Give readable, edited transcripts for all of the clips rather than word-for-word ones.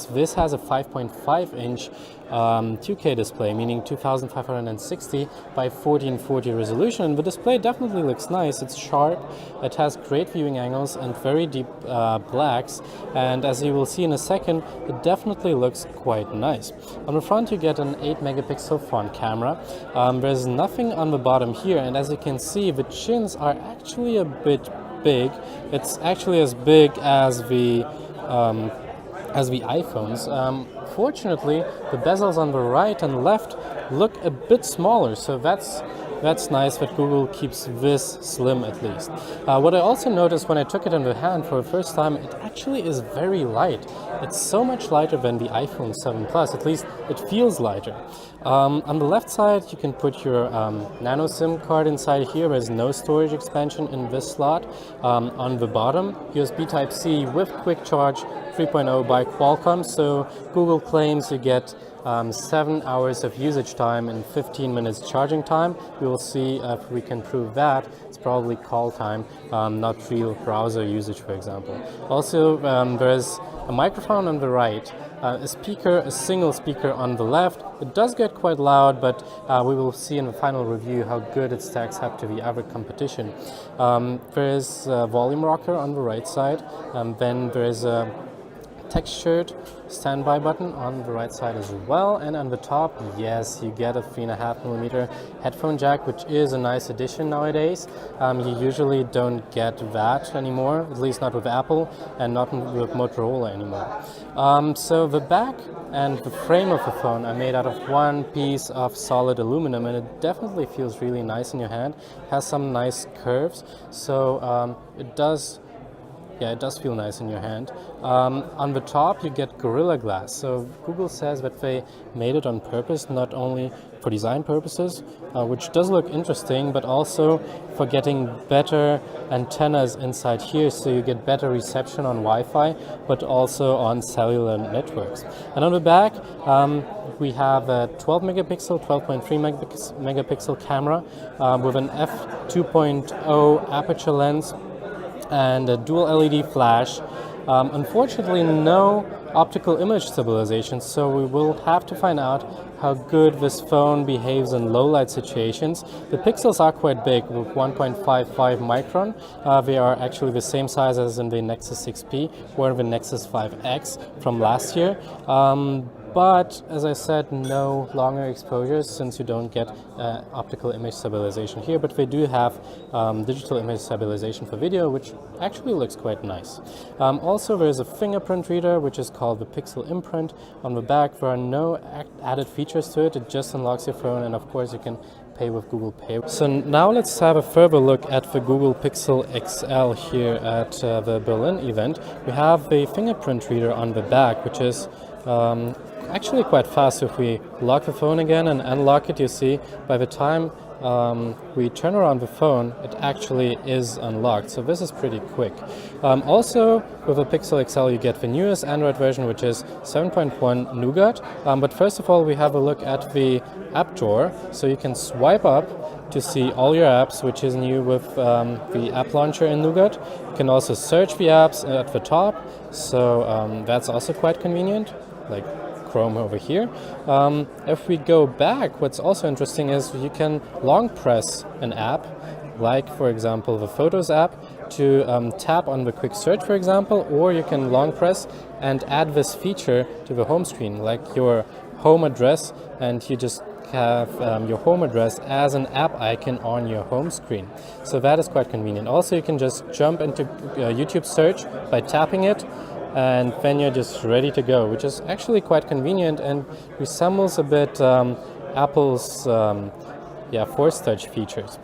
This has a 5.5-inch 2K display, meaning 2560 by 1440 resolution. The display definitely looks nice. It's sharp, it has great viewing angles and very deep blacks, and as you will see in a second, it definitely looks quite nice. On the front you get an 8-megapixel front camera. There's nothing on the bottom here, and as you can see, the chins are actually a bit big. It's actually as big as the iPhones. Fortunately, the bezels on the right and left look a bit smaller, so that's nice that Google keeps this slim at least. What I also noticed when I took it in the hand for the first time, it actually is very light. It's so much lighter than the iPhone 7 Plus, at least it feels lighter. On the left side you can put your nano SIM card inside here. There's no storage expansion in this slot. On the bottom, USB Type-C with quick charge 3.0 by Qualcomm, so Google claims you get 7 hours of usage time and 15 minutes charging time. We will see if we can prove that. It's probably call time, not real browser usage, for example. Also, there's a microphone on the right, a single speaker on the left. It does get quite loud, but we will see in the final review how good it stacks up to the other competition. There's a volume rocker on the right side, then there's a textured standby button on the right side as well, and on the top, yes, you get a 3.5mm headphone jack, which is a nice addition nowadays. You usually don't get that anymore, at least not with Apple and not with Motorola anymore. So the back and the frame of the phone are made out of one piece of solid aluminum, and it definitely feels really nice in your hand. It has some nice curves, so it does feel nice in your hand. On the top you get Gorilla Glass. So Google says that they made it on purpose, not only for design purposes, which does look interesting, but also for getting better antennas inside here, so you get better reception on Wi-Fi, but also on cellular networks. And on the back, we have a 12-megapixel, 12.3 megapixel camera with an f2.0 aperture lens and a dual LED flash. Unfortunately, no optical image stabilization, so we will have to find out how good this phone behaves in low light situations. The pixels are quite big, with 1.55 micron. They are actually the same size as in the Nexus 6P or the Nexus 5X from last year. But as I said, no longer exposures, since you don't get optical image stabilization here, but they do have digital image stabilization for video, which actually looks quite nice. Also, there's a fingerprint reader, which is called the Pixel Imprint. On the back, there are no added features to it. It just unlocks your phone, and of course you can pay with Google Pay. So now let's have a further look at the Google Pixel XL here at the Berlin event. We have the fingerprint reader on the back, which is actually quite fast. If we lock the phone again and unlock it, you see by the time we turn around the phone, it actually is unlocked. So this is pretty quick. Also, with the Pixel XL, you get the newest Android version, which is 7.1 Nougat. But first of all, we have a look at the app drawer. So you can swipe up to see all your apps, which is new with the app launcher in Nougat. You can also search the apps at the top. So that's also quite convenient, like Chrome over here. If we go back, what's also interesting is you can long press an app, like for example the Photos app, to tap on the quick search, for example, or you can long press and add this feature to the home screen, like your home address, and you just have your home address as an app icon on your home screen. So that is quite convenient. Also, you can just jump into YouTube search by tapping it, and then you're just ready to go, which is actually quite convenient and resembles a bit Apple's Force Touch features.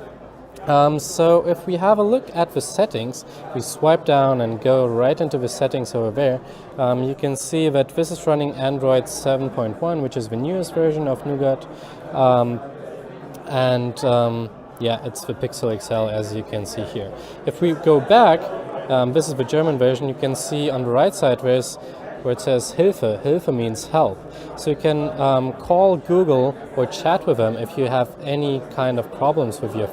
So if we have a look at the settings, we swipe down and go right into the settings over there, you can see that this is running Android 7.1, which is the newest version of Nougat, it's the Pixel XL, as you can see here. If we go back, this is the German version. You can see on the right side there's where it says Hilfe. Hilfe means help. So you can call Google or chat with them if you have any kind of problems with your